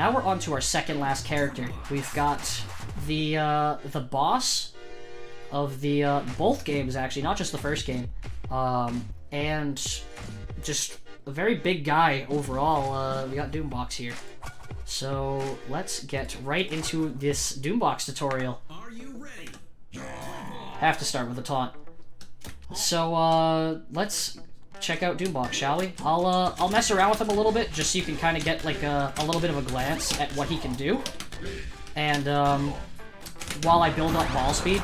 now we're on to our second last character. We've got the boss of the both games, actually, not just the first game, and just a very big guy overall. We got Doombox here. So let's get right into this Doombox tutorial. Are you ready? Have to start with a taunt. So let's check out Doombox, shall we? I'll mess around with him a little bit just so you can kind of get like a little bit of a glance at what he can do. And while I build up ball speed,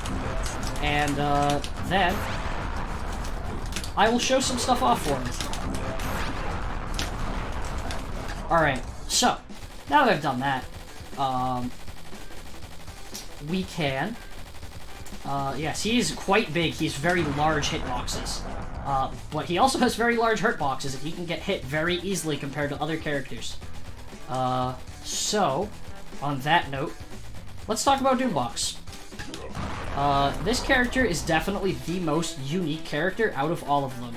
and then I will show some stuff off for him. Alright, so now that I've done that, we can... yes, he's quite big. He's very large hitboxes. But he also has very large hurt boxes, and he can get hit very easily compared to other characters. So, on that note, let's talk about Doombox. This character is definitely the most unique character out of all of them.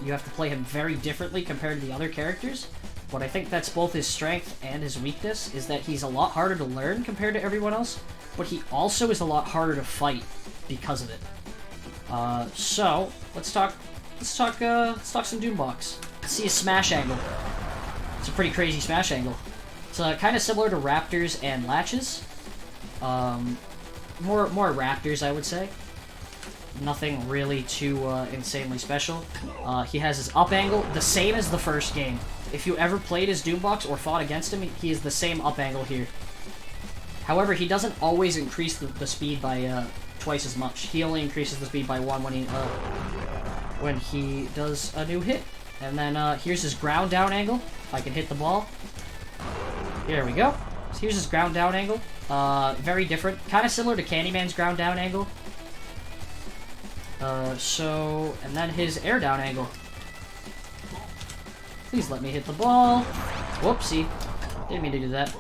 You have to play him very differently compared to the other characters. But I think that's both his strength and his weakness, is that he's a lot harder to learn compared to everyone else, but he also is a lot harder to fight because of it. So let's talk some Doombox. Let's see his smash angle. It's a pretty crazy smash angle. It's kind of similar to Raptors and Latches. More Raptors, I would say. Nothing really too insanely special. He has his up angle, the same as the first game. If you ever played as Doombox or fought against him, he is the same up angle here. However, he doesn't always increase the speed by twice as much. He only increases the speed by 1 when he does a new hit. And then here's his ground down angle. If I can hit the ball. There we go. So here's his ground down angle. Very different. Kind of similar to Candyman's ground down angle. And then his air down angle. Please let me hit the ball. Whoopsie. Didn't mean to do that.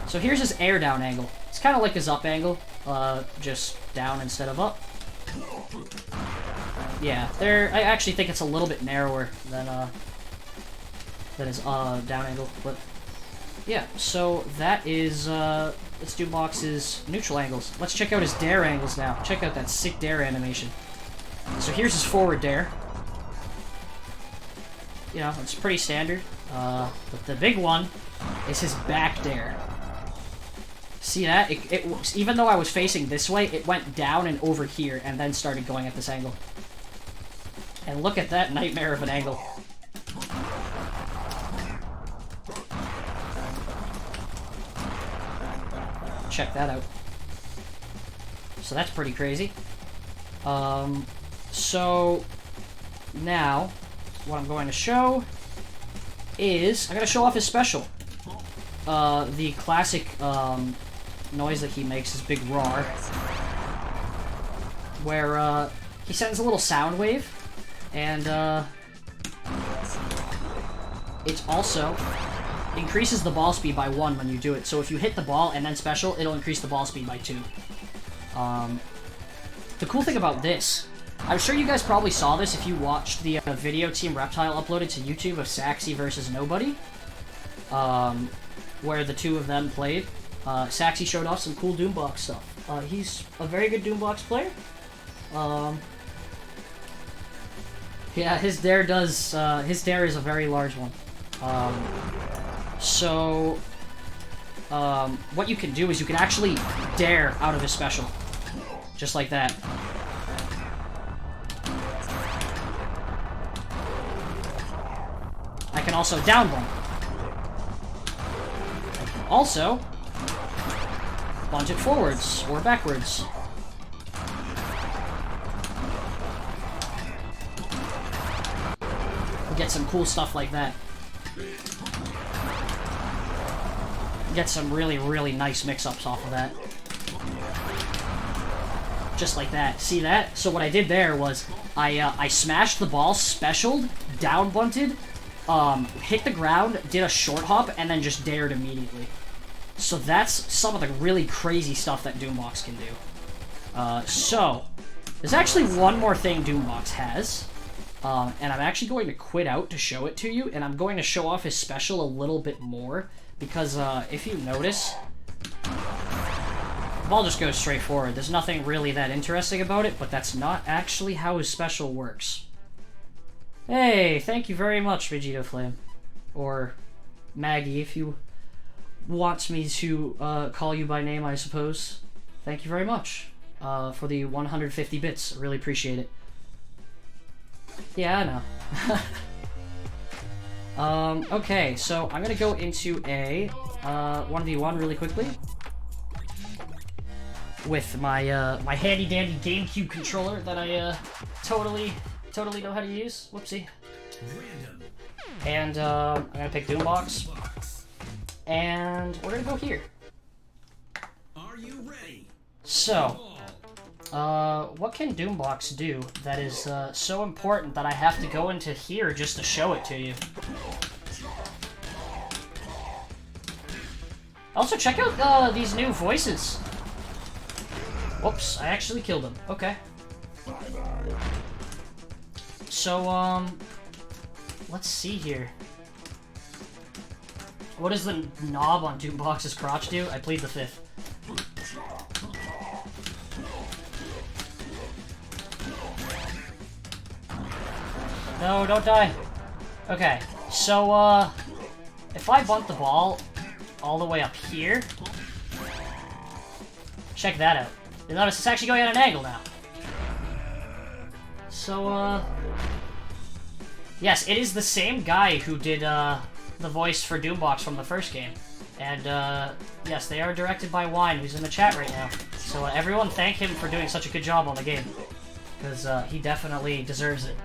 So here's his air down angle. It's kind of like his up angle, just down instead of up. Yeah, I actually think it's a little bit narrower than his down angle, but yeah. So that is let's do Doombox's neutral angles. Let's check out his dare angles now. Check out that sick dare animation. So here's his forward dare. You know, it's pretty standard. But the big one is his back dare. See that? Even though I was facing this way, it went down and over here, and then started going at this angle. And look at that nightmare of an angle. Check that out. So that's pretty crazy. So now what I'm going to show is I'm going to show off his special. The classic noise that he makes, his big roar, where he sends a little sound wave, and it also increases the ball speed by 1 when you do it. So if you hit the ball and then special, it'll increase the ball speed by 2. The cool thing about this, I'm sure you guys probably saw this if you watched the video Team Reptile uploaded to YouTube of Saxy versus Nobody, where the two of them played. Saxy showed off some cool Doombox stuff. He's a very good Doombox player. Yeah, his dare is a very large one. What you can do is you can actually dare out of his special. Just like that. I can also down bump. Also, plunge it forwards or backwards. We'll get some cool stuff like that. Get some really, really nice mix-ups off of that. Just like that. See that? So what I did there was I smashed the ball, specialed, down bunted, hit the ground, did a short hop, and then just dared immediately. So that's some of the really crazy stuff that Doombox can do. So, there's actually one more thing Doombox has, and I'm actually going to quit out to show it to you, and I'm going to show off his special a little bit more, Because, if you notice, the ball just goes straight forward. There's nothing really that interesting about it, but that's not actually how his special works. Hey, thank you very much, Vegeta Flame. Or Maggie, if you want me to call you by name, I suppose. Thank you very much for the 150 bits. I really appreciate it. Yeah, I know. Okay, so I'm gonna go into a 1v1 really quickly with my my handy dandy GameCube controller that I totally know how to use. Whoopsie. And I'm gonna pick Doombox, and we're gonna go here. Are you ready? So, what can Doombox do that is so important that I have to go into here just to show it to you? Also, check out these new voices. Whoops, I actually killed him. Okay. So, let's see here. What does the knob on Doombox's crotch do? I plead the fifth. No, don't die. Okay, so, if I bunt the ball all the way up here, check that out. You'll notice it's actually going at an angle now. So, yes, it is the same guy who did, the voice for Doombox from the first game. And, yes, they are directed by Wine, who's in the chat right now. So, everyone thank him for doing such a good job on the game. Because, he definitely deserves it.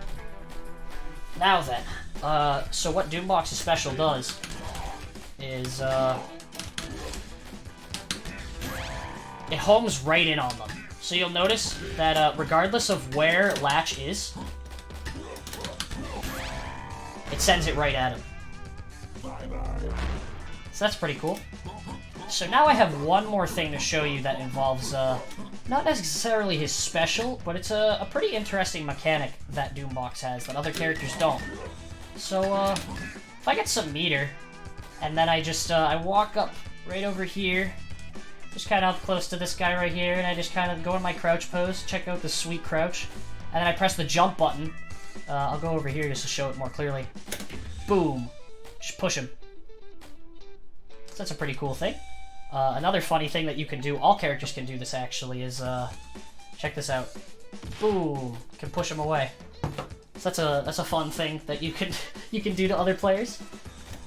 Now then, so what Doombox's special does is, it homes right in on them. So you'll notice that, regardless of where Latch is, it sends it right at him. So that's pretty cool. So now I have one more thing to show you that involves, not necessarily his special, but it's a pretty interesting mechanic that Doombox has that other characters don't. So, if I get some meter, and then I just, I walk up right over here, just kind of up close to this guy right here, and I just kind of go in my crouch pose, check out the sweet crouch, and then I press the jump button. I'll go over here just to show it more clearly. Boom. Just push him. So that's a pretty cool thing. Another funny thing that you can do, all characters can do this actually, is, check this out. Boom. You can push him away. So that's a fun thing that you can you can do to other players.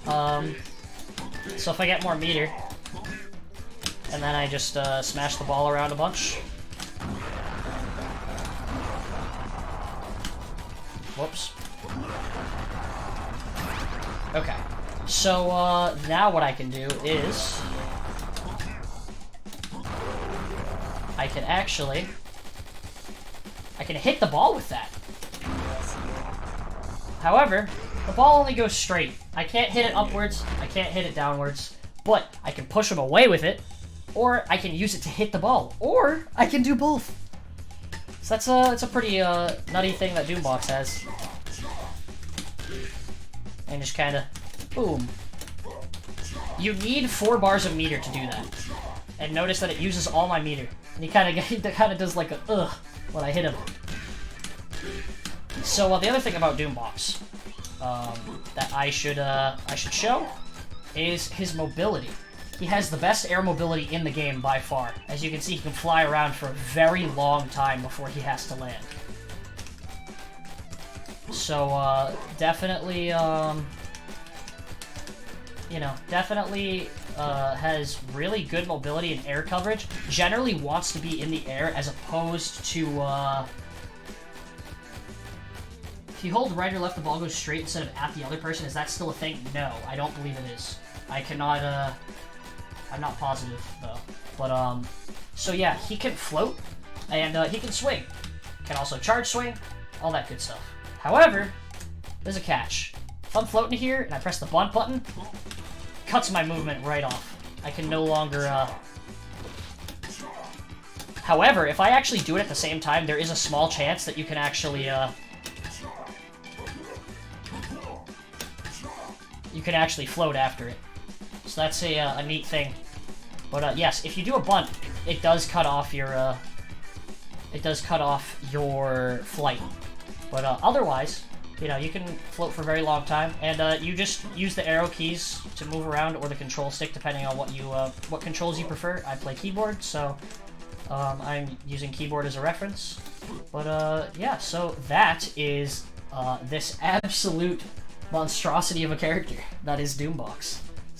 So if I get more meter, and then I just smash the ball around a bunch. Whoops. Okay. So now what I can do is I can hit the ball with that. However, the ball only goes straight. I can't hit it upwards, I can't hit it downwards, but I can push him away with it, or I can use it to hit the ball, or I can do both. So that's a pretty nutty thing that Doombox has. And just kind of, boom. You need 4 bars of meter to do that. And notice that it uses all my meter. And he kind of does like a ugh when I hit him. So the other thing about Doombox that I should show is his mobility. He has the best air mobility in the game by far. As you can see, he can fly around for a very long time before he has to land. So definitely, you know, definitely has really good mobility and air coverage. Generally wants to be in the air as opposed to, if you hold right or left, the ball goes straight instead of at the other person. Is that still a thing? No, I don't believe it is. I cannot, I'm not positive, though. But, so yeah, he can float, and he can swing. Can also charge swing, all that good stuff. However, there's a catch. If I'm floating here, and I press the bunt button, cuts my movement right off. I can no longer, However, if I actually do it at the same time, there is a small chance that you can actually, you can actually float after it. So so that's a neat thing. But yes, if you do a bunt, it does cut off your flight. But otherwise, you know, you can float for a very long time, and you just use the arrow keys to move around, or the control stick, depending on what controls you prefer. I play keyboard, so I'm using keyboard as a reference. But yeah, so that is this absolute monstrosity of a character that is Doombox.